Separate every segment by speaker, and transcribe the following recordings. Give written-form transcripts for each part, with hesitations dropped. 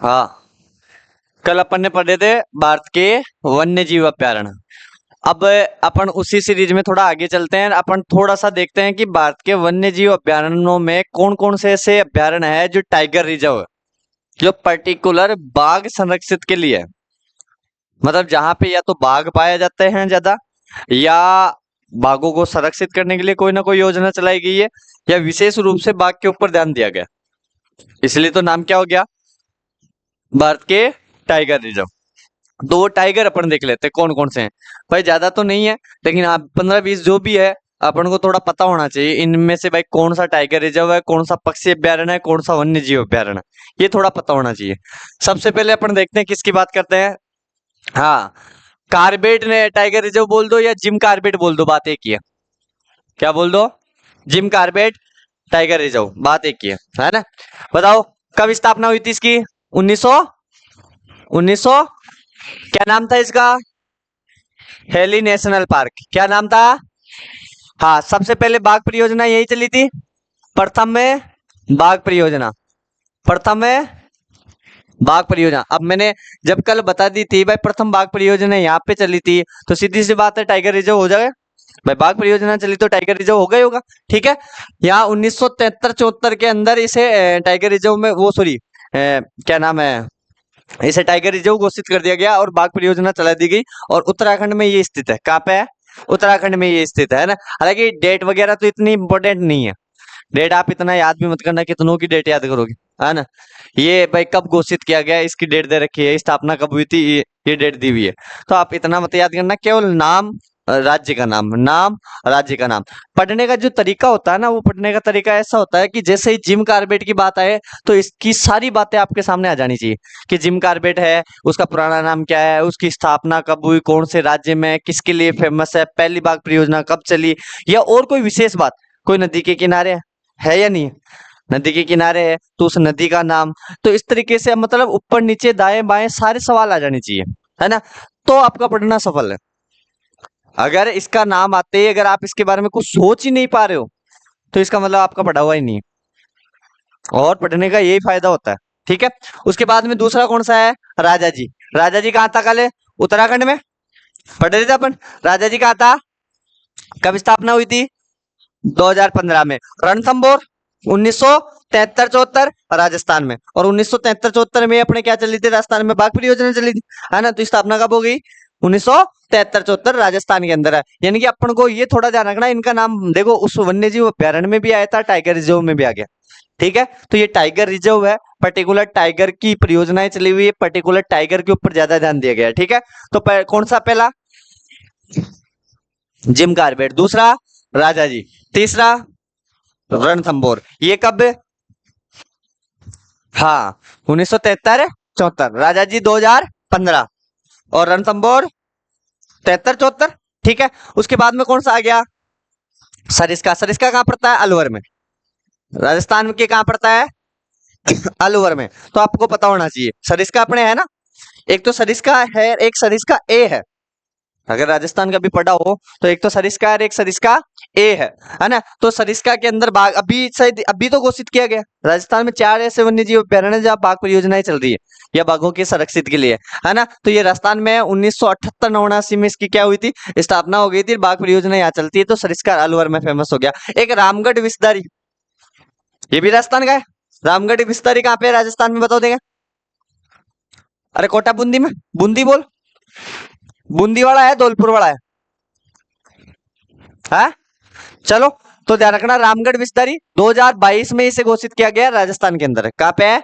Speaker 1: हाँ, कल अपन ने पढ़े थे भारत के वन्य जीव अभ्यारण्य। अब अपन उसी सीरीज में थोड़ा आगे चलते हैं। अपन थोड़ा सा देखते हैं कि भारत के वन्य जीव अभ्यारण्यों में कौन कौन से ऐसे अभ्यारण्य है जो टाइगर रिजर्व है, जो पर्टिकुलर बाघ संरक्षित के लिए है। मतलब जहां पे या तो बाघ पाए जाते हैं ज्यादा, या बाघों को संरक्षित करने के लिए कोई ना कोई योजना चलाई गई है, या विशेष रूप से बाघ के ऊपर ध्यान दिया गया। इसलिए तो नाम क्या हो गया, भारत के टाइगर रिजर्व। दो टाइगर अपन देख लेते हैं कौन कौन से हैं। भाई ज्यादा तो नहीं है, लेकिन आप 15-20 जो भी है अपन को थोड़ा पता होना चाहिए इनमें से भाई कौन सा टाइगर रिजर्व है, कौन सा पक्षी अभ्यारण्य है, कौन सा वन्य जीव अभ्यारण्य है, ये थोड़ा पता होना चाहिए। सबसे पहले अपन देखते हैं किसकी बात करते हैं। हाँ, कार्बेट ने टाइगर रिजर्व बोल दो या जिम कार्बेट बोल दो, बात एक ही है। क्या बोल दो, जिम कार्बेट टाइगर रिजर्व, बात एक ही है ना। बताओ कब स्थापना हुई थी इसकी। 1900 क्या नाम था इसका, हेली नेशनल पार्क, क्या नाम था। हाँ, सबसे पहले बाघ परियोजना यही चली थी, प्रथम में बाघ परियोजना, प्रथम में बाघ परियोजना। अब मैंने जब कल बता दी थी भाई प्रथम बाघ परियोजना यहाँ पे चली थी, तो सीधी सी बात है टाइगर रिजर्व हो जाएगा। भाई बाघ परियोजना चली तो टाइगर रिजर्व होगा ही होगा। ठीक है, यहाँ 1973-74 के अंदर इसे टाइगर रिजर्व में वो सॉरी क्या नाम है, इसे टाइगर रिजर्व घोषित कर दिया गया और बाघ परियोजना चला दी गई। और उत्तराखंड में ये स्थित है, कहाँ पे है, उत्तराखंड में ये स्थित है ना। हालांकि डेट वगैरह तो इतनी इंपॉर्टेंट नहीं है, डेट आप इतना याद भी मत करना, कितनों की डेट याद करोगे, है ना। ये भाई कब घोषित किया गया इसकी डेट दे रखी है, स्थापना कब हुई थी ये डेट दी हुई है। तो आप इतना मत याद करना, केवल नाम, राज्य का नाम, नाम राज्य का नाम। पढ़ने का जो तरीका होता है ना, वो पढ़ने का तरीका ऐसा होता है कि जैसे ही जिम कार्बेट की बात आए तो इसकी सारी बातें आपके सामने आ जानी चाहिए कि जिम कार्बेट है, उसका पुराना नाम क्या है, उसकी स्थापना कब हुई, कौन से राज्य में, किसके लिए फेमस है, पहली बाघ परियोजना कब चली, या और कोई विशेष बात, कोई नदी के किनारे है या नहीं है, नदी के किनारे है तो उस नदी का नाम। तो इस तरीके से मतलब ऊपर नीचे दाएं बाएं सारे सवाल आ जाने चाहिए, है ना। तो आपका पढ़ना सफल है। अगर इसका नाम आते ही अगर आप इसके बारे में कुछ सोच ही नहीं पा रहे हो, तो इसका मतलब आपका पढ़ा हुआ ही नहीं है। और पढ़ने का यही फायदा होता है। ठीक है, उसके बाद में दूसरा कौन सा है, राजा जी। राजा जी कहाँ था, कल उत्तराखंड में पढ़ रहे थे अपन। राजा जी कहाँ था, कब स्थापना हुई थी, 2015 में। रणथंबोर 1973-74 राजस्थान में, और 1973-74 में अपने क्या चली थी, राजस्थान में बाघ परियोजना चली थी, है ना। तो स्थापना कब हो गई, 1973-74 राजस्थान के अंदर है। यानी कि अपन को ये थोड़ा ध्यान रखना, इनका नाम देखो उस वन्य जीव अभ्यारण्य में भी आया था, टाइगर रिजर्व में भी आ गया। ठीक है, तो ये टाइगर रिजर्व है, पर्टिकुलर टाइगर की परियोजनाएं चली हुई है, पर्टिकुलर टाइगर के ऊपर ज्यादा ध्यान दिया गया है। ठीक है, तो कौन सा, पहला जिम कार्बेट, दूसरा राजा जी, तीसरा रणथंबोर। ये कब, हाँ, 1973-74, राजा जी 2015, और रणथंबोर 73-74। ठीक है, उसके बाद में कौन सा आ गया, सरिस्का। सरिस्का कहाँ पड़ता है, अलवर में, राजस्थान के कहाँ पड़ता है, अलवर में। तो आपको पता होना चाहिए, सरिस्का अपने है ना, एक तो सरिस्का है, एक सरिस्का ए है। अगर राजस्थान का भी पढ़ा हो तो एक तो सरिस्का और एक सरिस्का ए है ना। तो सरिस्का के अंदर बाघ अभी शायद अभी तो घोषित किया गया, राजस्थान में 4 ऐसे वन्य जीव अभ्यारण्य जहाँ बाघ परियोजनाएं चल रही है या बाघों के संरक्षित के लिए, है ना। तो ये राजस्थान में 1978-79 में इसकी क्या हुई थी, स्थापना हो गई थी, बाघ परियोजना यहाँ चलती है। तो सरिस्का अलवर में फेमस हो गया। एक रामगढ़ विस्तारी, ये भी राजस्थान का है। रामगढ़ विस्तारी कहाँ पे है राजस्थान में, बताओ देगा। अरे कोटा बूंदी में, बूंदी बोल, बूंदी वाला है, धौलपुर वाला है, हाँ। चलो, तो ध्यान रखना, रामगढ़ विस्तारी 2022 में इसे घोषित किया गया, राजस्थान के अंदर है। कहाँ पे है,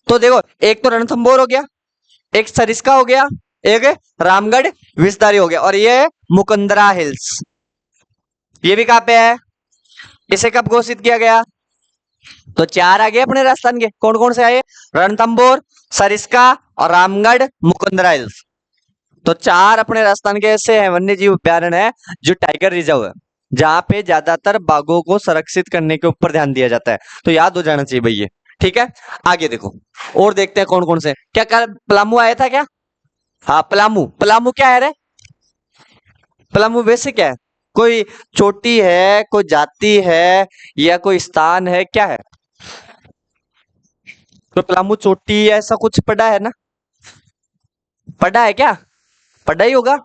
Speaker 1: तो देखो एक तो रणथंबोर हो गया, एक सरिस्का हो गया, एक रामगढ़ विस्तारी हो गया, और ये मुकंदरा हिल्स, ये भी कहाँ पे है, इसे कब घोषित किया गया। तो 4 आ गए अपने राजस्थान के, कौन कौन से आए, रणथंबोर, सरिस्का और रामगढ़, मुकंदरा हिल्स। तो 4 अपने राजस्थान के ऐसे हैं वन्य जीव अभ्यारण्य है जो टाइगर रिजर्व है, जहां पे ज्यादातर बाघों को संरक्षित करने के ऊपर ध्यान दिया जाता है। तो याद हो जाना चाहिए भाई ये। ठीक है, आगे देखो और देखते हैं कौन कौन से। क्या कल पलामू आया था क्या, हाँ पलामू। पलामू क्या है रे, पलामू वैसे क्या है, कोई चोटी है, कोई जाति है, या कोई स्थान है, क्या है, तो पलामू चोटी ऐसा कुछ पढ़ा है ना? पढ़ा है क्या? पढ़ा ही होगा।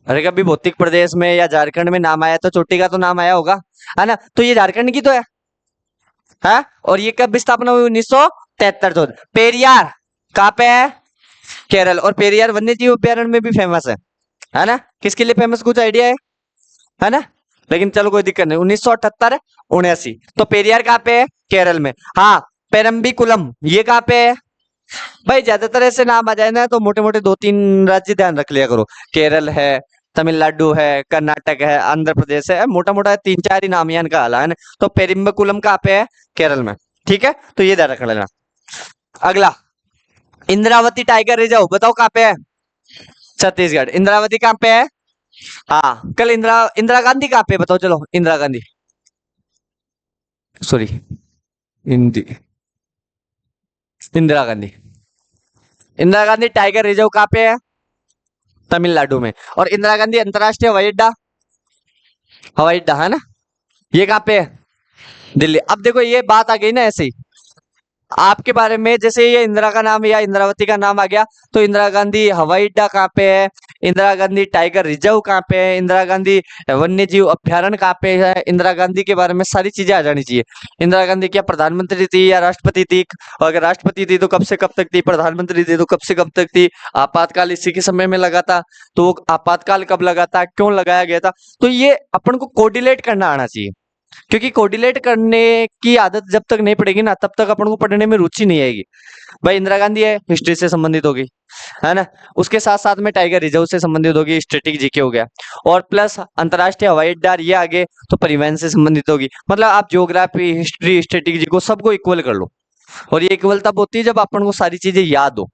Speaker 1: अरे कभी भौतिक प्रदेश में या झारखंड में नाम आया तो चोटी का तो नाम आया होगा, है ना? तो ये झारखंड की तो है। और ये कब स्थापना हुई? 1973 चौदह। पेरियार कहाँ पे है? केरल। और पेरियार वन्य जीव अभ्यारण्य में भी फेमस है ना? किसके लिए फेमस, कुछ आइडिया है ना? लेकिन चलो कोई दिक्कत नहीं। 1978 79। तो पेरियार कहाँ पे है? केरल में। हाँ, पेरम्बिकुलम ये कहाँ पे है? भाई ज्यादातर ऐसे नाम आ जाए ना तो मोटे मोटे दो तीन राज्य ध्यान रख लिया करो। केरल है, तमिलनाडु है, कर्नाटक है, आंध्र प्रदेश है, मोटा मोटा तीन चार ही नाम यान का हाल है ना? तो पेरिम्बकुलम कहाँ पे है? केरल में। ठीक है, तो ये ध्यान रख लेना। अगला, इंद्रावती टाइगर रिजर्व बताओ कहाँ पे है? छत्तीसगढ़। इंद्रावती कहाँ पे है? हाँ, कल इंदिरा इंदिरा गांधी कहाँ पे है? बताओ चलो, इंदिरा गांधी, सॉरी, इंदी इंदिरा गांधी। इंदिरा गांधी टाइगर रिजर्व कहाँ पे है? तमिलनाडु में। और इंदिरा गांधी अंतर्राष्ट्रीय हवाई अड्डा है ना, ये कहाँ पे है? दिल्ली। अब देखो ये बात आ गई ना ऐसे ही आपके बारे में, जैसे ये इंदिरा का नाम या इंदिरावती का नाम आ गया, तो इंदिरा गांधी हवाई अड्डा कहाँ पे है, इंदिरा गांधी टाइगर रिजर्व कहाँ पे है, इंदिरा गांधी वन्य जीव अभ्यारण्य कहाँ पे है, इंदिरा गांधी के बारे में सारी चीजें आ जानी चाहिए। इंदिरा गांधी क्या प्रधानमंत्री थी या राष्ट्रपति थी? और अगर राष्ट्रपति थी तो कब से कब तक थी, प्रधानमंत्री थी तो कब से कब तक थी, आपातकाल इसी के समय में लगा था, तो वो आपातकाल कब लगा था, क्यों लगाया गया था? तो ये अपन को कोऑर्डिनेट करना आना चाहिए, क्योंकि कोऑर्डिनेट करने की आदत जब तक नहीं पड़ेगी ना तब तक अपन को पढ़ने में रुचि नहीं आएगी। भाई इंदिरा गांधी है, हिस्ट्री से संबंधित होगी, है ना? उसके साथ साथ में टाइगर रिजर्व से संबंधित होगी, स्टैटिक जीके हो गया, और प्लस अंतरराष्ट्रीय हवाई अड्डा ये आगे तो परिवहन से संबंधित होगी। मतलब आप ज्योग्राफी, हिस्ट्री, स्टैटिक जीको सबको इक्वल कर लो। और ये इक्वल तब होती है जब अपन को सारी चीजें याद हो,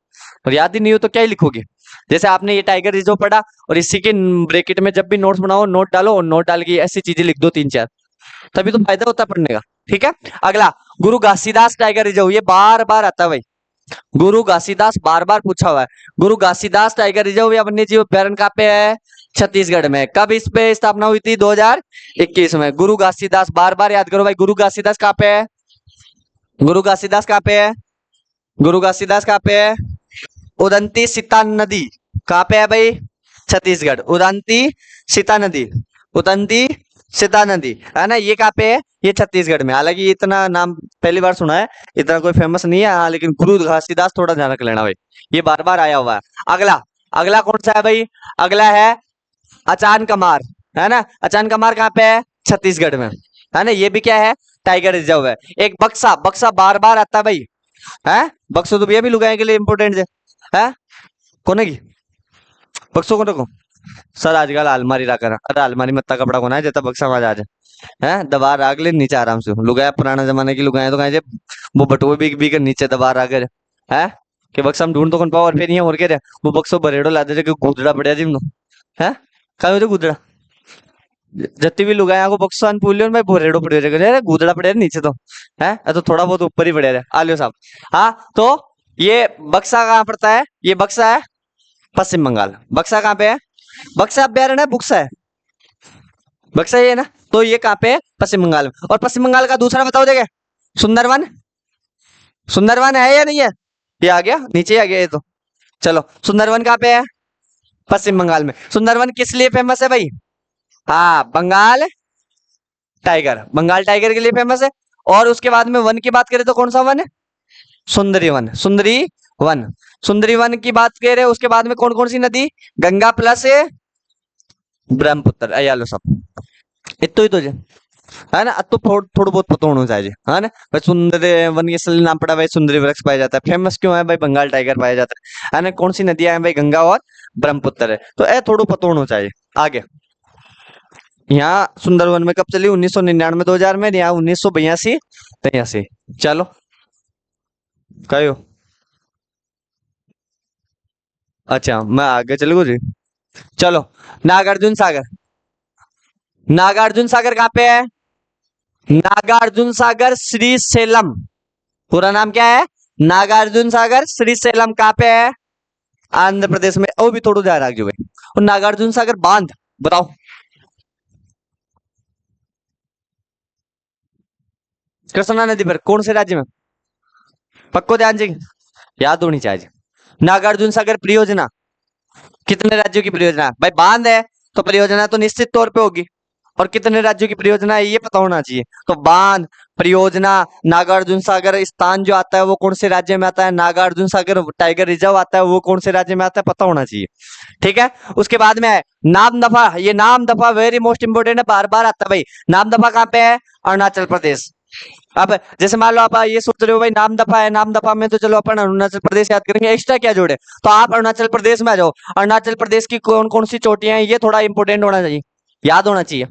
Speaker 1: और याद ही नहीं हो तो क्या ही लिखोगे? जैसे आपने ये टाइगर रिजर्व पढ़ा और इसी के ब्रैकेट में जब भी नोट्स बनाओ नोट डालो, और नोट डाल के ऐसी चीजें लिख दो तीन चार, तभी तो फायदा होता है पढ़ने का। ठीक है, अगला, गुरु घासीदास टाइगर रिजर्व, ये बार बार आता है भाई, गुरु घासीदास बार बार पूछा हुआ है। गुरु घासीदास टाइगर रिजर्व या वन्य जीव अभ्यारण्य कहाँ पे है? छत्तीसगढ़ में। कब इस पे स्थापना हुई थी? 2021 में। गुरु घासीदास बार बार याद करो भाई, गुरु घासीदास कहाँ पे है? गुरु घासीदास कहाँ पे है? गुरु घासीदास कहाँ पे है? उदंती सीता नदी कहाँ पे है भाई? छत्तीसगढ़। उदंती सीता नदी, उदंती सीता नदी, है ना? ये कहाँ पे है? ये छत्तीसगढ़ में। हालांकि ये इतना नाम पहली बार सुना है, इतना कोई फेमस नहीं है, हाँ, लेकिन गुरु घासीदास थोड़ा ध्यान रख लेना भाई, ये बार बार आया हुआ है। अगला, अगला कौन सा है भाई? अगला है अचान कमार, है ना? अचान कमार कहाँ पे है? छत्तीसगढ़ में, है ना? ये भी क्या है? टाइगर रिजर्व है। एक बक्सा, बक्सा बार बार आता है भाई, है? बक्सो तो भैया भी लुगाए के लिए इंपोर्टेंट है। कोने की बक्सो को सर आजकल अलमारी रखा, अरे अलमारी में इतना कपड़ा कोना है जता बक्सा में आ जाए, हैं? दबा राख ले नीचे आराम से। लुगाया पुराना जमाने की लुगाया तो कहे वो बटुए भी कर नीचे दबा रहा कर, है? कि बक्सा में ढूंढ तो कौन पाओ, और फिर नहीं और कह रहे वो बक्सो बरेड़ो ला दे कि गुदड़ा पड़िया जिम, है? कहा हो गुदड़ा, जत्ती भी लुगाया को बक्सो अन पूलियो मैं भरेड़ो पड़ियो रे, गुदड़ा पड़िया नीचे तो, है? तो थोड़ा बहुत ऊपर ही पड़िया रे आलियो साहब। हाँ, तो ये बक्सा कहाँ पड़ता है? ये बक्सा है पश्चिम बंगाल। बक्सा कहाँ पे है? बक्सा अभ्यारण्य है, बुक्सा है, बक्सा ये है ना? तो ये कहाँ पे है? पश्चिम बंगाल में। और पश्चिम बंगाल का दूसरा बताओ जगह, सुंदरवन। सुंदरवन है या नहीं है? ये आ गया, नीचे ही आ गया ये तो। चलो, सुंदरवन कहाँ पे है? पश्चिम बंगाल में। सुंदरवन किस लिए फेमस है भाई? हाँ, बंगाल टाइगर, बंगाल टाइगर के लिए फेमस है। और उसके बाद में वन की बात करें तो कौन सा वन है? सुंदरी वन, सुंदरी वन। सुंदरी वन की बात करें, उसके बाद में कौन कौन सी नदी? गंगा प्लस ब्रह्मपुत्र, अयालो सब, इतो ही तो जे, है ना? अब तो थोड़ा बहुत पता होना चाहिए, है ना भाई? सुंदर वन के असली नाम पड़ा भाई, सुंदरी वृक्ष पाया जाता है। फेमस क्यों है भाई? बंगाल टाइगर पाया जाता है ना? कौन सी नदियां हैं भाई? गंगा और ब्रह्मपुत्र है। तो थोड़ा पता होना चाहिए। आगे, यहाँ सुंदरवन में कब चली? 1999 2000 में, यहाँ 1982 83। चलो, कहो। अच्छा, मैं आगे चलूँ जी। चलो, नागार्जुन सागर, नागार्जुन सागर कहाँ पे है? नागार्जुन सागर श्री सेलम, पूरा नाम क्या है? नागार्जुन सागर श्री सेलम कहाँ पे है? आंध्र प्रदेश में। वो भी थोड़ा ध्यान रखियो भाई। और नागार्जुन सागर बांध बताओ, कृष्णा नदी पर कौन से राज्य में? पक्को ध्यान जी, याद होनी चाहिए। नागार्जुन सागर परियोजना कितने राज्यों की परियोजना है? भाई बांध है तो परियोजना तो निश्चित तौर पे होगी, और कितने राज्यों की परियोजना है ये पता होना चाहिए। तो बांध, परियोजना, नागार्जुन सागर स्थान जो आता है वो कौन से राज्य में आता है, नागार्जुन सागर टाइगर रिजर्व आता है वो कौन से राज्य में आता है, पता होना चाहिए। ठीक है, उसके बाद में है नाम दफा। ये नाम दफा वेरी मोस्ट इंपोर्टेंट है, बार बार आता है भाई। नाम दफा कहाँ पे है? अरुणाचल प्रदेश। अब जैसे मान लो आप ये सोच रहे हो भाई नाम दफा है, नाम दफा में तो चलो अपन अरुणाचल प्रदेश याद करेंगे, एक्स्ट्रा क्या जोड़े? तो आप अरुणाचल प्रदेश में आ जाओ। अरुणाचल प्रदेश की कौन कौन सी चोटियां हैं ये थोड़ा इंपोर्टेंट होना चाहिए, याद होना चाहिए।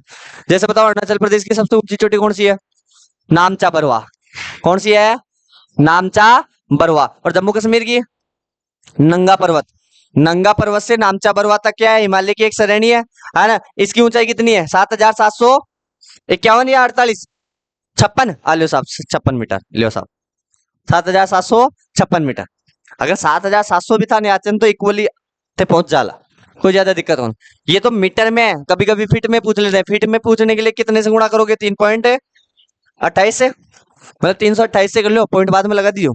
Speaker 1: जैसे बताओ अरुणाचल प्रदेश की सबसे ऊंची चोटी कौन सी है? नामचा बरवा। कौन सी है? नामचा बरवा। और जम्मू कश्मीर की? नंगा पर्वत। नंगा पर्वत से नामचा बरवा तक क्या है? हिमालय की एक श्रेणी है ना। इसकी ऊंचाई कितनी है? 7,751 या 48? 56 लियो साहब, 56 मीटर लियो साहब, 7,756 मीटर। अगर 7,700 भी था न्याचन तो इक्वली थे पहुंच जाला, कोई ज्यादा दिक्कत हो। ये तो मीटर में है, कभी कभी फीट में पूछ लेते हैं। फीट में पूछने के लिए कितने से गुणा करोगे? 3.28 से, मतलब 328 से कर लो, पॉइंट बाद में लगा दीजिए।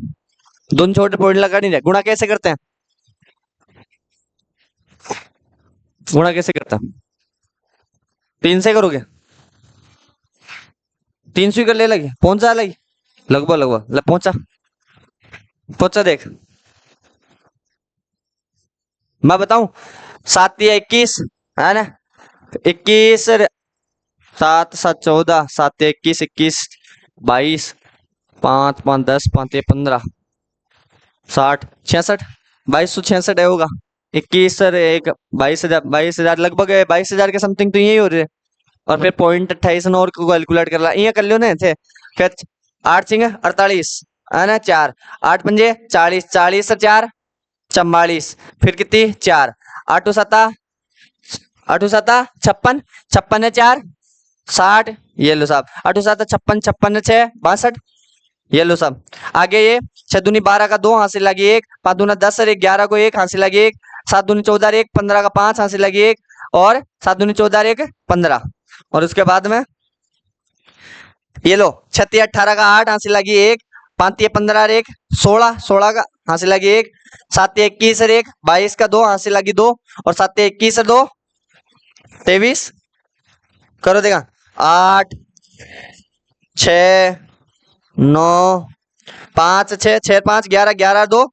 Speaker 1: दोनों छोटे पॉइंट लगा नहीं रहे। गुणा कैसे करते हैं? गुणा कैसे करते हैं? 3 से करोगे? 300 कर ले लगे, पहुंचा लगी लगभग लगभग पहुंचा, पहुंचा देख। मैं बताऊं, 7 या 21 है ना, 21, 7 7 14, 7 या 21, 21 22, 5 5 10, 5 या 15, 60 66, 2266 है होगा। 21 सर एक 22,000, 22,000 लगभग है, 22,000 के समथिंग तो यही हो रहे हैं। और फिर .28 और कैलकुलेट कर ला, ये कर लो ना थे। फिर 8 सिंह 48 है ना, 4 8 पंजे 40, 40 से 4 44, फिर कितनी 4 8 सता 8 सता 56, 56 है 4 60, ये लो साहब 8 7 56, 56 6 62, ये लो साहब। आगे ये 6 दूनी 12 का 2 हासिल लगी 1, 5 दूना 10 और 11 को 1 हासिल लगी 1, 7 दूनी 14 1, 15 का 5 हासिल लगी 1, और 7 दूनी 14 1 15, और उसके बाद में ये लो 36 18 का 8 हासिल लगी 1, 5 15 1 16, 16 का हासिल लगी 1, 7 21 1 22 का 2 हासिल लगी 2, और 7 21 2 23, करो देगा 8 6 9 5 6 6 5 11 11 2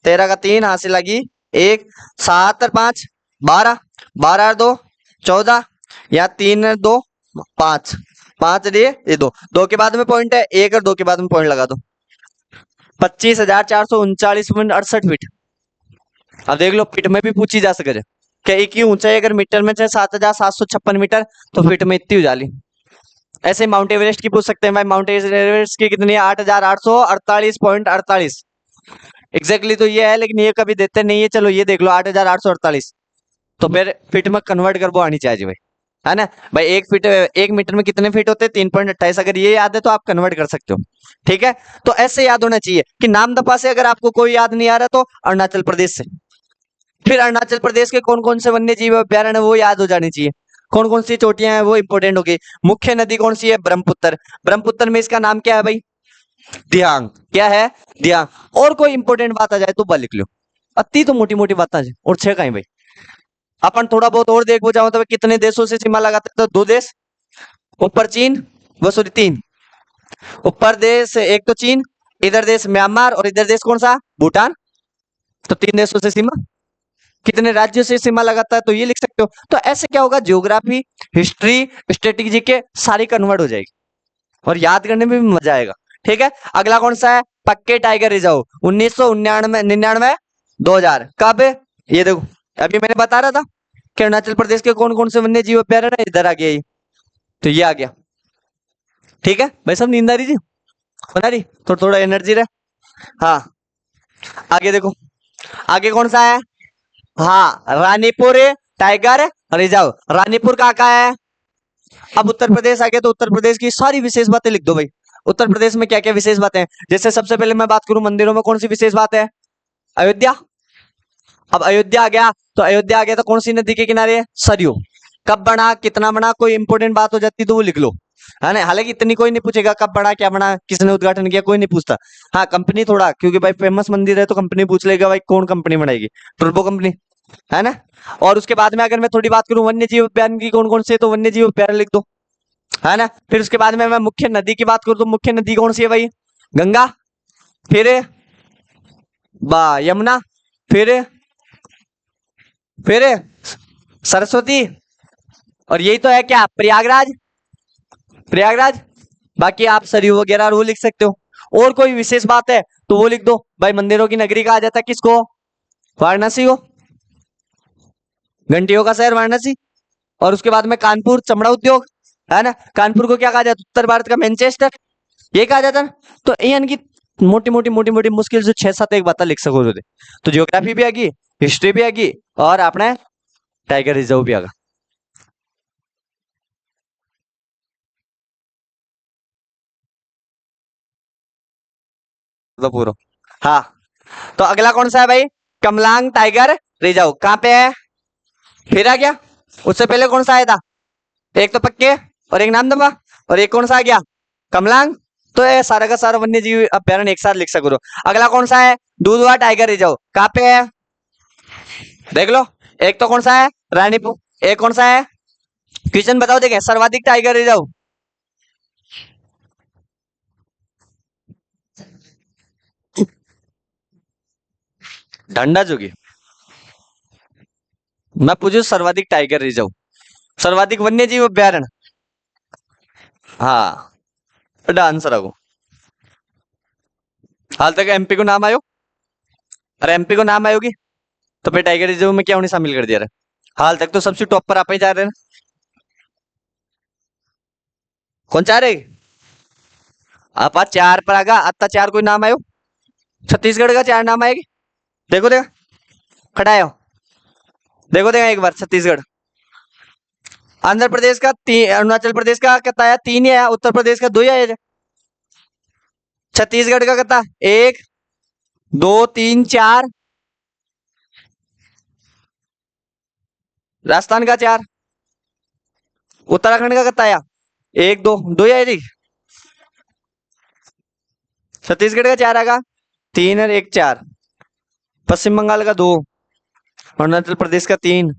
Speaker 1: 13 का 3 हासिल लगी 1, 7 और 5 12, 12 2 14, या 3 और 2 5, 5 दिए ये 2, 2 के बाद में पॉइंट है 1 और 2 के बाद में पॉइंट लगा दो, 25,439.68 फीट। अब देख लो फीट में भी पूछी जा सके क्या एक ही ऊंचाई अगर मीटर में चाहे 7,756 मीटर, तो फीट में इतनी हो जाली। ऐसे माउंट एवरेस्ट की पूछ सकते हैं भाई, माउंट एवरेस्ट की कितनी है? 8,848.48 एग्जैक्टली तो ये है, लेकिन ये कभी देते नहीं है। चलो ये देख लो 8,848, तो फिर फीट में कन्वर्ट कर वो आनी चाहिए भाई, है ना भाई। 1 फीट 1 मीटर में कितने फीट होते हैं? 3.28। अगर ये याद है तो आप कन्वर्ट कर सकते हो। ठीक है, तो ऐसे याद होना चाहिए कि नामदफा से अगर आपको कोई याद नहीं आ रहा तो अरुणाचल प्रदेश से। फिर अरुणाचल प्रदेश के कौन कौन से वन्य जीव अभ्यारण्य वो याद हो जानी चाहिए, कौन कौन सी चोटियां हैं वो इंपोर्टेंट हो गई। मुख्य नदी कौन सी है? ब्रह्मपुत्र। ब्रह्मपुत्र में इसका नाम क्या है भाई? दियांग। क्या है? दियांग। और कोई इंपोर्टेंट बात आ जाए तो बल लिख लो, अति तो मोटी मोटी बात आ जाए, और छह कहीं भाई। अपन थोड़ा बहुत और देख जाओ तो कितने देशों से सीमा लगाते हैं? तो 2 देश, ऊपर चीन, वो सॉरी 3, ऊपर देश एक तो चीन, इधर देश म्यांमार, और इधर देश कौन सा? भूटान। तो 3 देशों से सीमा। कितने राज्यों से सीमा लगाता है? तो ये लिख सकते हो। तो ऐसे क्या होगा, ज्योग्राफी, हिस्ट्री, स्ट्रेटेजी के सारी कन्वर्ट हो जाएगी, और याद करने में भी मजा आएगा। ठीक है, अगला कौन सा है? पक्के टाइगर रिजर्व 1999 99 2000। कब? ये देखो अभी मैंने बता रहा था कि अरुणाचल प्रदेश के कौन कौन से वन्य जीव अभ्यारण्य, इधर आ गया ये, तो ये आ गया। ठीक है भाई, सब नींद आ रही थी, बना रही तो थोड़ा एनर्जी रहे। हाँ आगे देखो, आगे कौन सा है? हाँ रानीपुर टाइगर रिजर्व। रानीपुर का है? अब उत्तर प्रदेश आ गया, तो उत्तर प्रदेश की सारी विशेष बातें लिख दो भाई। उत्तर प्रदेश में क्या क्या विशेष बातें हैं? जैसे सबसे पहले मैं बात करूं मंदिरों में, कौन सी विशेष बात है? अयोध्या। अब अयोध्या आ गया, तो अयोध्या आ गया तो कौन सी नदी के किनारे है? सरयू। कब बना, कितना बना, कोई इंपोर्टेंट बात हो जाती तो वो लिख लो। है ना। हालांकि इतनी कोई नहीं पूछेगा कब बना, क्या बना, किसने उद्घाटन किया, कोई नहीं पूछता। हाँ कंपनी थोड़ा, क्योंकि भाई फेमस मंदिर है तो कंपनी पूछ लेगा भाई कौन कंपनी बनाएगी, टर्बो कंपनी, है ना। और उसके बाद में अगर मैं थोड़ी बात करूं वन्य जीव उद्यान की कौन कौन से, तो वन्य जीव उद्यान लिख दो, है ना। फिर उसके बाद में मैं मुख्य नदी की बात करूं तो मुख्य नदी कौन सी है भाई, गंगा, फिर बा यमुना, फिर फिर सरस्वती, और यही तो है क्या, प्रयागराज, प्रयागराज। बाकी आप सरयू वगैरह वो लिख सकते हो। और कोई विशेष बात है तो वो लिख दो भाई, मंदिरों की नगरी कहा जाता है किसको, वाराणसी को, घंटियों का शहर वाराणसी। और उसके बाद में कानपुर चमड़ा उद्योग, है ना। कानपुर को क्या कहा जाता है, उत्तर भारत का मैनचेस्टर, ये कहा जाता है ना। तो यानी कि मोटी मोटी मुश्किल से 6-7 एक बात लिख सको तो जियोग्राफी भी आ गई, हिस्ट्री भी आ गई, और आपने टाइगर रिजर्व भी आ गया। तो पूरा, हाँ। तो अगला कौन सा है भाई, कमलांग टाइगर रिजर्व कहाँ पे है, फिर आ गया। उससे पहले कौन सा आया था, एक तो पक्के और एक नामदफा, और एक कौन सा आ गया, कमलांग। तो ये सारा का सारा वन्य जीव अभ्यारण्य एक साथ लिख सको। अगला कौन सा है, दूधवा टाइगर रिजर्व कहाँ पे है, देख लो। एक तो कौन सा है, रानीपुर, एक कौन सा है, क्वेश्चन बताओ देखें, सर्वाधिक टाइगर रिजर्व, ढंडा जोगी। मैं पूछू सर्वाधिक टाइगर रिजर्व, सर्वाधिक वन्य जीव अभ्यारण्य, हाँ आंसर आगो। हाल तक एमपी को नाम आयो, अरे एमपी को नाम आयोगी तो फिर टाइगर रिजर्व में क्या उन्हें शामिल कर दिया रहा। हाल तक तो सबसे टॉप पर आप ही जा रहे हैं ना। कौन चाह रहे, आप आज 4 पर आगा, अत्ता 4 कोई नाम आयो, छत्तीसगढ़ का 4 नाम आएगी, देखो देखा, खड़ा आयो, देखो देखा एक बार छत्तीसगढ़, आंध्र प्रदेश का 3, अरुणाचल प्रदेश का कितना आया, 3 ही आया, उत्तर प्रदेश का 2 ही आया, छत्तीसगढ़ का कितना, 1 2 3 4, राजस्थान का 4, उत्तराखंड का कितना आया, 1 2 2 ही आया जी, छत्तीसगढ़ का 4 आएगा, 3 और 1 4, पश्चिम बंगाल का 2, अरुणाचल प्रदेश का 3,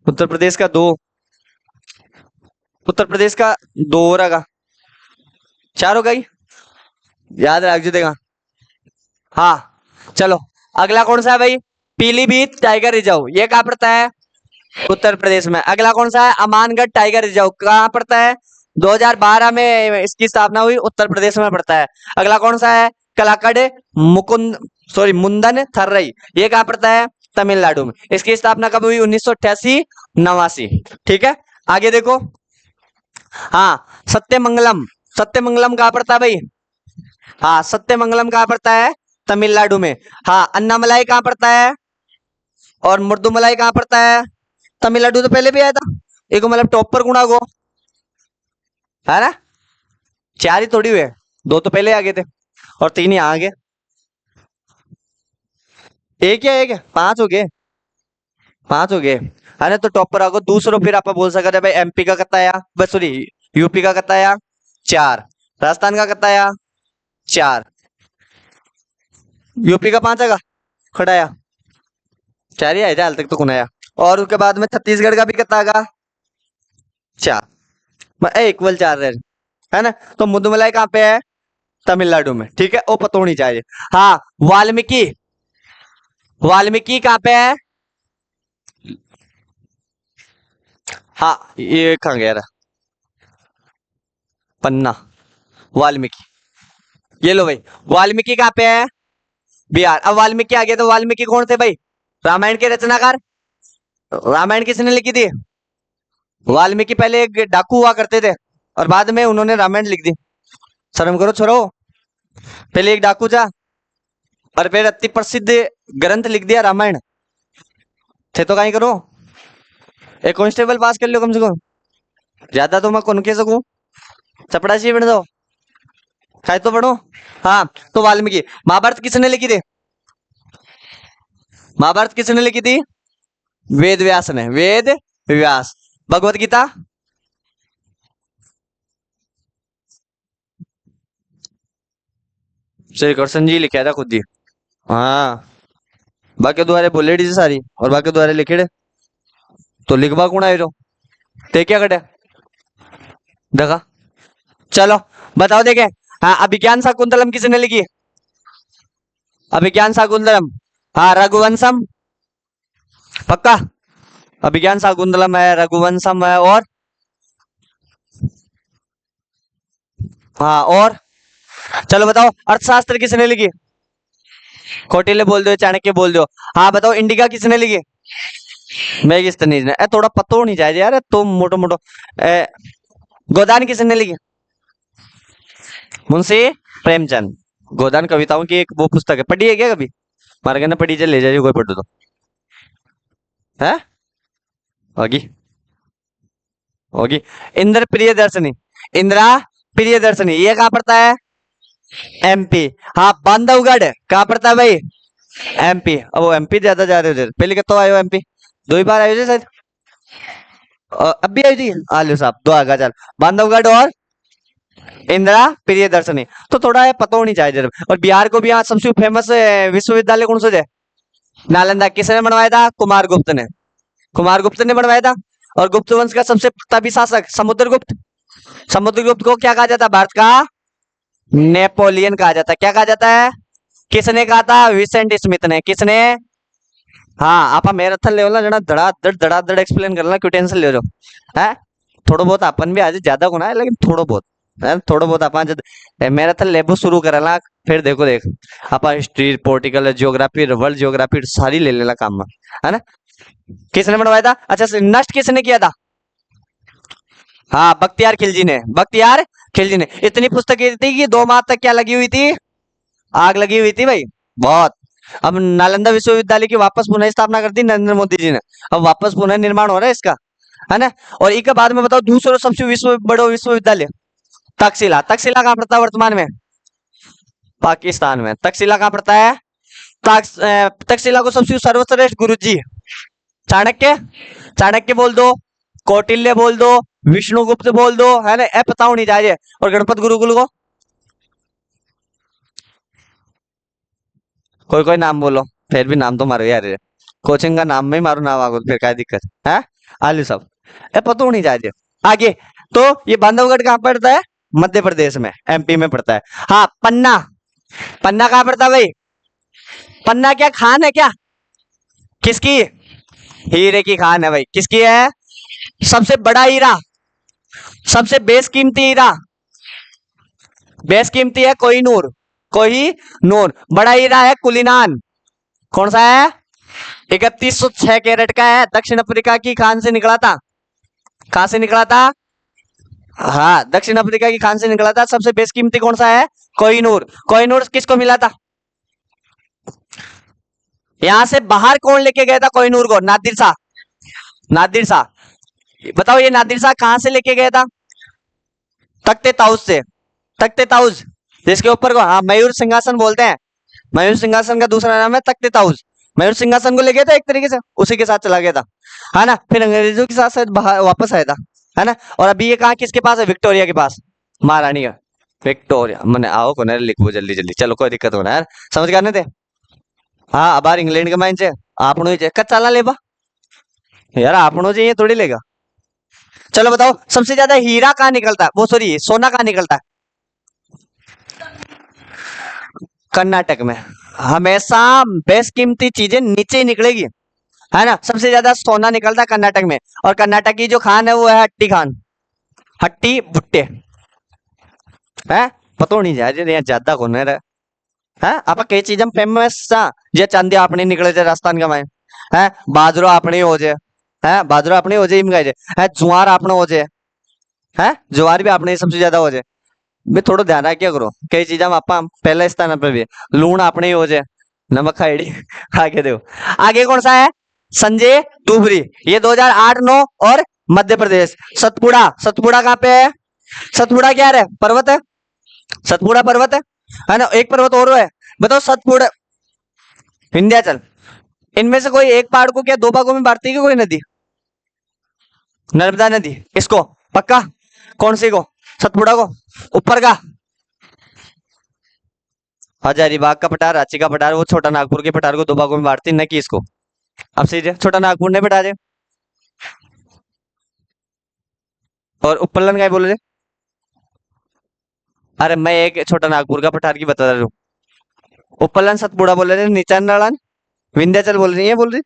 Speaker 1: उत्तर प्रदेश का 2, उत्तर प्रदेश का 2 और आएगा, 4 हो गई, याद रख जो देगा। हाँ चलो अगला कौन सा है भाई, पीलीभीत टाइगर रिजर्व, ये कहाँ पड़ता है, उत्तर प्रदेश में। अगला कौन सा है, अमानगढ़ टाइगर रिजर्व कहाँ पड़ता है, 2012 में इसकी स्थापना हुई, उत्तर प्रदेश में पड़ता है। अगला कौन सा है, कलाकड़ मुकुंद सॉरी मुंदन थर्रई, ये कहाँ पड़ता है, तमिलनाडु में। इसकी स्थापना कब हुई, 1988 89। ठीक है आगे देखो, हाँ सत्यमंगलम, सत्यमंगलम कहाँ पड़ता है भाई, हाँ सत्यमंगलम कहाँ पड़ता है, तमिलनाडु में। हाँ अन्नामलाई कहाँ पड़ता है, और मुर्दुमलाई कहाँ पड़ता है, तमिलनाडु तो पहले भी आया था, एक मतलब टॉप पर गुणा गो, है ना। 4 ही थोड़ी हुए, 2 तो पहले आ गए थे और 3 ही आ गए, एक है 5 हो गए, 5 हो गए, है ना। तो टॉप पर आगो दूसरो, फिर आप बोल सकते हैं भाई एमपी का कितना आया, बस सॉरी यूपी का कितना आया 4, राजस्थान का कितना आया 4, यूपी का 5 आएगा, खड़ा आया 4 ही आया था हाल तक तो कौन आया। और उसके बाद में छत्तीसगढ़ का भी कितना आएगा 4, इक्वल 4 रहे, है ना। तो मुद्दुमलाई कहाँ पे है, तमिलनाडु में, ठीक है, वो पता होनी चाहिए। हाँ वाल्मीकि, वाल्मीकि कहाँ पे है, हाँ ये कहाँ गया रहा, पन्ना, वाल्मीकि, ये लो भाई, वाल्मीकि कहाँ पे है, बिहार। अब वाल्मीकि आ गया, तो वाल्मीकि कौन थे भाई, रामायण के रचनाकार। रामायण किसने लिखी थी, वाल्मीकि पहले एक डाकू हुआ करते थे और बाद में उन्होंने रामायण लिख दी, शर्म करो छोरो, पहले एक डाकू था और फिर अति प्रसिद्ध ग्रंथ लिख दिया रामायण, थे तो कहीं करो, एक कांस्टेबल पास कर लो कम से कम, ज्यादा तो मैं कौन कह सकूं, चपड़ासी बन दो, खाए तो पढ़ो। हाँ तो वाल्मीकि, महाभारत किसने लिखी थी, महाभारत किसने लिखी थी, वेद व्यास ने, वेद व्यास। भगवत गीता, श्री कृष्ण जी लिखा था खुद ही। हाँ, बाकी द्वारे बोलेडी जी सारी और बाकी द्वारे लिखेड़े तो लिखवा कौन आए जो ते क्या कटे देखा। चलो बताओ देखे। हाँ, अभिज्ञान शाकुंतलम किसने लिखी? अभिज्ञान शाकुंतलम, हाँ रघुवंशम, पक्का। अभिज्ञान शाकुंतलम है, रघुवंशम है, और हाँ और चलो बताओ अर्थशास्त्र किसने लिखी? कौटिल्य बोल दो, चाणक्य बोल दो। हाँ बताओ इंडिका किसने लिखी? मेगिस्तनीज ने। थोड़ा पतो नहीं चाहिए यार, तुम मोटो मोटो। गोदान किसने लिखी? मुंशी प्रेमचंद। गोदान कविताओं की एक वो पुस्तक है, पढ़ी है क्या कभी? मारे कहना पढ़ी चल ले जाइए, कोई पढ़ो तो है होगी। होगी। इंद्र प्रियदर्शनी, इंदिरा प्रियदर्शनी ये कहाँ पड़ता है? एमपी। हाँ बांधवगढ़ कहाँ पड़ता है भाई? एमपी। अब वो एमपी ज्यादा जा रहे हो उधर, पहले कितना आयो एमपी? 2 ही बार आयो थे शायद। अब भी आई थी आलू साहब, 2 आगा चल। बांधवगढ़ और इंदिरा प्रियदर्शनी। तो थोड़ा है पता होनी चाहिए जरा। और बिहार को भी यहाँ सबसे फेमस विश्वविद्यालय कौन सा है? नालंदा। किसने बनवाया था? कुमारगुप्त ने। कुमारगुप्त ने बनवाया था। और गुप्त वंश का सबसे तभी शासक समुद्रगुप्त। समुद्रगुप्त को क्या कहा जाता है? भारत का नेपोलियन कहा जाता है। क्या कहा जाता है? किसने कहा था? विसेंट स्मिथ ने। किसने? हाँ आप मैराथन ले ना जरा धड़ाधड़ एक्सप्लेन करना, क्यों टेंशन ले रहे हो है? थोड़ा बहुत अपन भी आज ज्यादा गुना है, लेकिन थोड़ा बहुत है, थोड़ा बहुत अपन जब मैराथन लेबो शुरू करेला, फिर देखो देख अपन history, political geography, world geography सारी ले लेला काम में, है ना? किसने बनवाया था? अच्छा नष्ट किसने किया था? हाँ बख्तियार खिलजी ने। बख्तियार खिलजी ने। इतनी पुस्तकें थी कि 2 माह तक क्या लगी हुई थी? आग लगी हुई थी भाई, बहुत। अब नालंदा विश्वविद्यालय की वापस पुनः स्थापना कर दी नरेंद्र मोदी जी ने। अब वापस पुनः निर्माण हो रहा है इसका, है ना? और इसके बाद में बताओ दूसरा सबसे बड़ो विश्वविद्यालय तक्षशिला। तक्षशिला कहाँ पड़ता है वर्तमान में? पाकिस्तान में। तक्षशिला कहाँ पड़ता है? तक्षशिला को सबसे सर्वश्रेष्ठ गुरु जी चाणक्य। चाणक्य बोल दो, कौटिल्य बोल दो, विष्णुगुप्त बोल दो, है ना? ए पता होनी चाहिए। और गणपत गुरुकुल को कोई कोई नाम बोलो, फिर भी नाम तो मारो यार। कोचिंग का नाम में ही मारो नाम आगो, फिर क्या दिक्कत है? आलू सब ए पता होनी चाहिए। आगे तो ये बांधवगढ़ कहाँ पड़ता है? मध्य प्रदेश में, एमपी में पड़ता है। हाँ पन्ना। पन्ना कहाँ पड़ता है भाई? पन्ना क्या खान है क्या? किसकी? हीरे की खान है भाई। किसकी है? सबसे बड़ा हीरा, सबसे बेशकीमती हीरा, बेशकीमती है कोहिनूर। कोहिनूर। बड़ा हीरा है कुलीनान। कौन सा है? 3106 कैरेट का है, दक्षिण अफ्रीका की खान से निकला था। कहां से निकला था? हाँ दक्षिण अफ्रीका की खान से निकला था। सबसे बेशकीमती कौन सा है? कोहिनूर। कोहिनूर किसको मिला था? यहां से बाहर कौन लेके गया था कोहिनूर को? नादिर शाह। नादिर शाह। बताओ ये नादिर शाह कहां से लेके गया था? तख्ते ताउस से। तख्ते ताउस जिसके ऊपर को हाँ मयूर सिंहासन बोलते हैं। मयूर सिंहासन का दूसरा नाम है तख्ते ताउस। मयूर सिंहासन को ले गया था एक तरीके से, उसी के साथ चला गया था, है ना? फिर अंग्रेजों के साथ शायद वापस आया था, है ना? और अभी ये कहा किसके पास है? विक्टोरिया के पास, महारानी का। विक्टोरिया मैंने आओ को लिखो जल्दी जल्दी, चलो कोई दिक्कत होना यार, समझ गए थे? हाँ अब इंग्लैंड के माइन से आपनो ही कच्चा लेबा यार, आपनो चाहिए थोड़ी लेगा। चलो बताओ सबसे ज्यादा हीरा कहाँ निकलता है, वो सॉरी सोना कहाँ निकलता है? कर्नाटक में। हमेशा बेशकीमती चीजें नीचे ही निकलेगी, है ना? सबसे ज्यादा सोना निकलता है कर्नाटक में। और कर्नाटक की जो खान है वो है हट्टी खान। हट्टी भुट्टे है, पता नहीं जाए यहाँ ज्यादा कौन है आप कई चीजें फेमस जे चांदी अपनी निकले थे राजस्थान का मैं, है बाजरो अपनी हो जाए, है बाजरो अपनी हो जाए, है जुआर अपने हो जाए, है ज्वार भी अपने सबसे ज्यादा हो जाए। भी थोड़ा ध्यान रखिया करो, कई चीजें आप पहले स्थान पर भी। लूण अपने ही हो जाए, नमक खाइडी आगे देखो। आगे कौन सा है? संजय डूबरी। ये 2008-9 और मध्य प्रदेश। सतपुड़ा। सतपुड़ा कहाँ पे है? सतपुड़ा क्या है? पर्वत है। सतपुड़ा पर्वत है ना? एक पर्वत और है, बताओ सतपुड़ा। विंध्याचल। इनमें से कोई एक पहाड़ को क्या 2 भागों में बांटती है कोई नदी? नर्मदा नदी। इसको पक्का? कौन सी को? सतपुड़ा को? ऊपर का? हजारीबाग का पठार, रांची का पठार, वो छोटा नागपुर के पठार को दो भागों में बांटती न कि इसको। अब सही है, छोटा नागपुर ने पठार है। और उपल्लन क्या बोले थे? अरे मैं एक छोटा नागपुर का पठार की बता रहा हूँ। उपल्लन सतपुड़ा बोल रहे थे, नीचान विंध्याचल बोल रही है, बोल रही।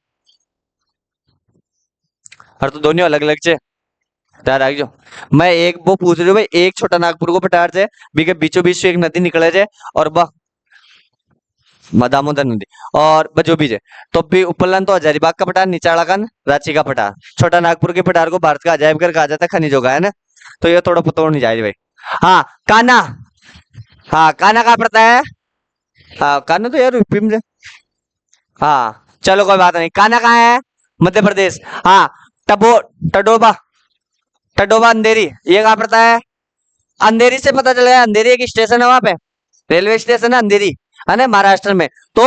Speaker 1: और तो दोनों अलग अलग छे। त्यार आगे जो मैं एक वो पूछ रही हूँ भाई, एक छोटा नागपुर को पठार छे, बीके बीचों बीच से एक नदी निकले छे, और बा दामोदर नदी, और जो भी है। तो भी उपल्लन तो हजारीबाग का पठार, निचाड़ाकन रांची का पठार, छोटा नागपुर के पठार को भारत का अजायब घर कहा जाता है, खनिजों का, है ना। तो ये थोड़ा पता नहीं जाए भाई। हाँ कान्हा। हाँ कान्हा कहाँ पड़ता है? हाँ कान्हा तो यार यूपी में है। हाँ चलो कोई बात नहीं, कान्हा कहाँ है? मध्य प्रदेश। हाँ टबो टडोबा, टडोबा अंधेरी, ये कहाँ पड़ता है? अंधेरी से पता चलेगा, अंधेरी एक स्टेशन है वहां पे, रेलवे स्टेशन है अंधेरी, है ना, महाराष्ट्र में। तो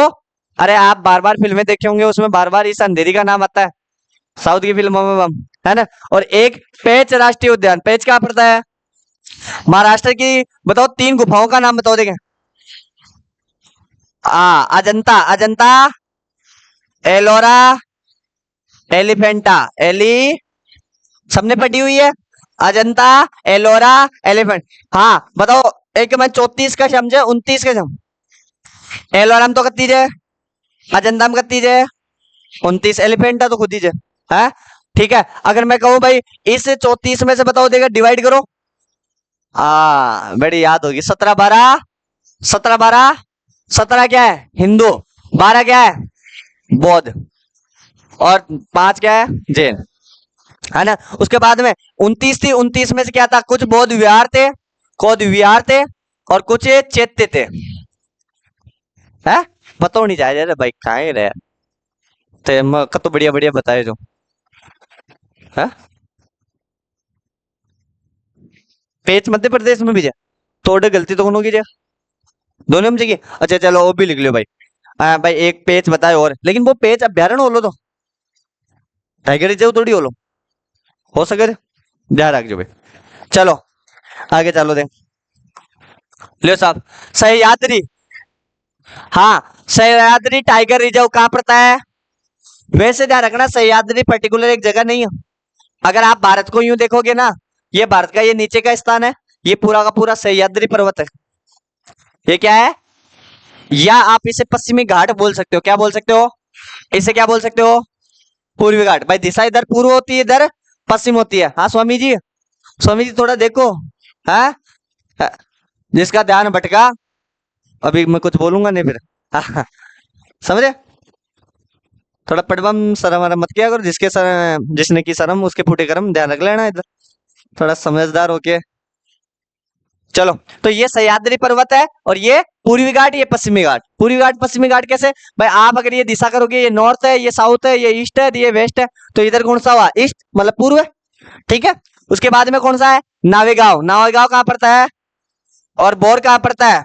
Speaker 1: अरे आप बार बार फिल्में देखे होंगे, उसमें बार बार इस अंधेरी का नाम आता है, साउथ की फिल्मों में है ना। और एक पेंच राष्ट्रीय उद्यान, पेंच कहाँ पड़ता है? महाराष्ट्र की। बताओ तीन गुफाओं का नाम बताओ, देखें। अजंता, अजंता, एलोरा, एलिफेंटा, एली सबने पढ़ी हुई है। अजंता, एलोरा, एलिफेंट। हाँ बताओ, एक मैं 34 का समझे, 29 का सम। एलोरा में तो कत्ती है, अजंता में कत्ती है, 29। एलिफेंटा तो खुद ही है। ठीक है, अगर मैं कहूं भाई इस 34 में से बताओ, देगा डिवाइड करो। बड़ी याद होगी। 17 12, 17 12, 17 क्या है? हिंदू। 12 क्या है? बौद्ध। और 5 क्या है? जैन, है ना। उसके बाद में 29 थी, 29 में से क्या था? कुछ बौद्ध विहार थे, कुछ विहार थे, और कुछ चैत्य थे, है। पता नहीं जाए भाई, कहाँ ही रहे तो बढ़िया बढ़िया बताए जो है। पेच मध्य प्रदेश में भी जा, थोड़े गलती तो होगी जा, दोनों में जगह। अच्छा चलो वो भी लिख लो भाई। भाई एक पेच बताए, और लेकिन वो पेच अभ्यारण हो लो, तो टाइगर रिजर्व थोड़ी हो सके तो ध्यान रखो भाई। चलो आगे चलो दे, लियो साहब। सह्याद्री। हाँ सह्याद्री टाइगर रिजर्व कहाँ पड़ता है? वैसे ध्यान रखना, सह्याद्री पर्टिकुलर एक जगह नहीं है। अगर आप भारत को यूं देखोगे ना, ये भारत का ये नीचे का स्थान है, ये पूरा का पूरा सह्याद्री पर्वत है। ये क्या है? या आप इसे पश्चिमी घाट बोल सकते हो। क्या बोल सकते हो? इसे क्या बोल सकते हो? पूर्वी घाट। भाई दिशा इधर पूर्व होती है, इधर पश्चिम होती है। हाँ स्वामी जी, स्वामी जी थोड़ा देखो। हाँ जिसका ध्यान भटका, अभी मैं कुछ बोलूंगा नहीं फिर। हाँ, समझे? थोड़ा पड़वम शर्म वरम मत किया करो, जिसने की शर्म उसके फूटे कर्म, ध्यान रख लेना इधर, थोड़ा समझदार होके। चलो, तो ये सह्याद्री पर्वत है, और ये पूर्वी घाट, ये पश्चिमी घाट। पूर्वी घाट पश्चिमी घाट कैसे? भाई आप अगर ये दिशा करोगे, ये नॉर्थ है, ये साउथ है, ये ईस्ट है, ये वेस्ट है, तो इधर कौन सा हुआ? ईस्ट, मतलब पूर्व है। ठीक है, उसके बाद में कौन सा है? नावेगांव। नावेगांव कहाँ पड़ता है? और बोर कहाँ पड़ता है?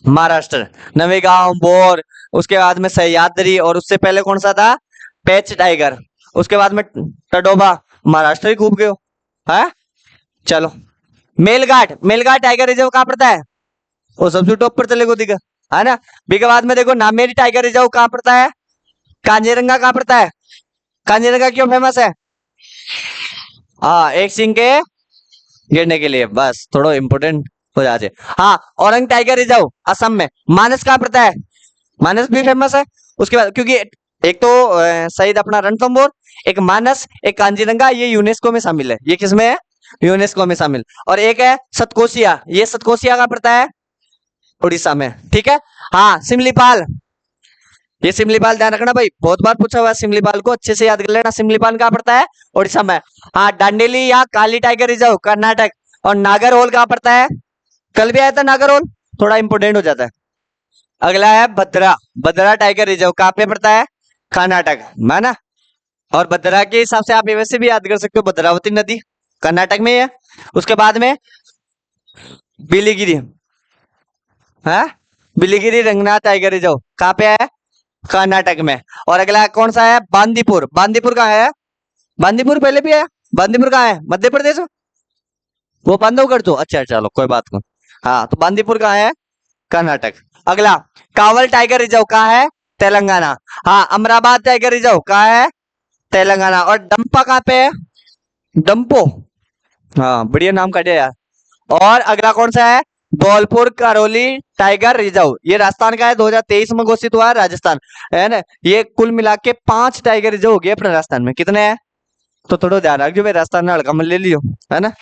Speaker 1: महाराष्ट्र। नवेगांव, बोर, उसके बाद में सह्याद्री, और उससे पहले कौन सा था? पेच टाइगर। उसके बाद में टडोबा। महाराष्ट्र ही खूब गए हो, है। चलो, मेलघाट। मेलघाट टाइगर रिजर्व कहाँ पड़ता है? वो सबसे टॉप पर चले गो दिखा, है ना। बी के बाद में देखो, नामेरी टाइगर रिजर्व कहाँ पड़ता है? कांजीरंगा कहाँ पड़ता है? कांजीरंगा क्यों फेमस है? हाँ एक सिंह के गिरने के लिए, बस थोड़ा इंपोर्टेंट हो जाते। हाँ औरंग टाइगर रिजर्व असम में। मानस कहाँ पड़ता है? मानस भी फेमस है। उसके बाद क्योंकि एक तो शहीद अपना रणथंभौर, एक मानस, एक कांजीरंगा, ये यूनेस्को में शामिल है। ये किसमें है? यूनेस्को में शामिल। और एक है सतकोसिया, ये सतकोसिया कहाँ पड़ता है? उड़ीसा में। ठीक है। हाँ सिमलीपाल, ये सिमलीपाल ध्यान रखना भाई, बहुत बार पूछा हुआ है सिमलीपाल को, अच्छे से याद कर लेना। सिमलीपाल कहाँ पड़ता है? उड़ीसा में। हाँ दांडेली या काली टाइगर रिजर्व कर्नाटक। और नागरहोल कहाँ पड़ता है? कल भी आया था नागरहोल, थोड़ा इंपोर्टेंट हो जाता है। अगला है भद्रा। भद्रा टाइगर रिजर्व कहाँ पे पड़ता है? कर्नाटक में ना। और भद्रा के हिसाब से आप वैसे भी याद कर सकते हो, भद्रावती नदी कर्नाटक में है। उसके बाद में बिलीगिरी, है, बिलीगिरी रंगनाथ टाइगर रिजर्व कहाँ पे है? कर्नाटक में। और अगला कौन सा है? बांदीपुर। बांदीपुर कहाँ है? बांदीपुर पहले भी है। बांदीपुर कहाँ है? मध्य प्रदेश में। वो बांधवगढ़ तो, अच्छा चलो कोई बात नहीं। हाँ तो बांदीपुर कहाँ है? कर्नाटक। अगला, कावल टाइगर रिजर्व कहाँ है? तेलंगाना। हाँ, अमराबाद टाइगर रिजर्व कहाँ है? तेलंगाना। और डंपा कहाँ पे है? डंपो। हाँ, बढ़िया नाम काटे यार। और अगला कौन सा है? धौलपुर करौली टाइगर रिजर्व, ये राजस्थान का है, 2023 में घोषित हुआ है, राजस्थान है ना। ये कुल मिला के 5 टाइगर रिजर्व हो गए अपने राजस्थान में। कितने हैं? तो थोड़ा ध्यान रखियो भाई, राजस्थान में हड़का मत ले लियो, है ना।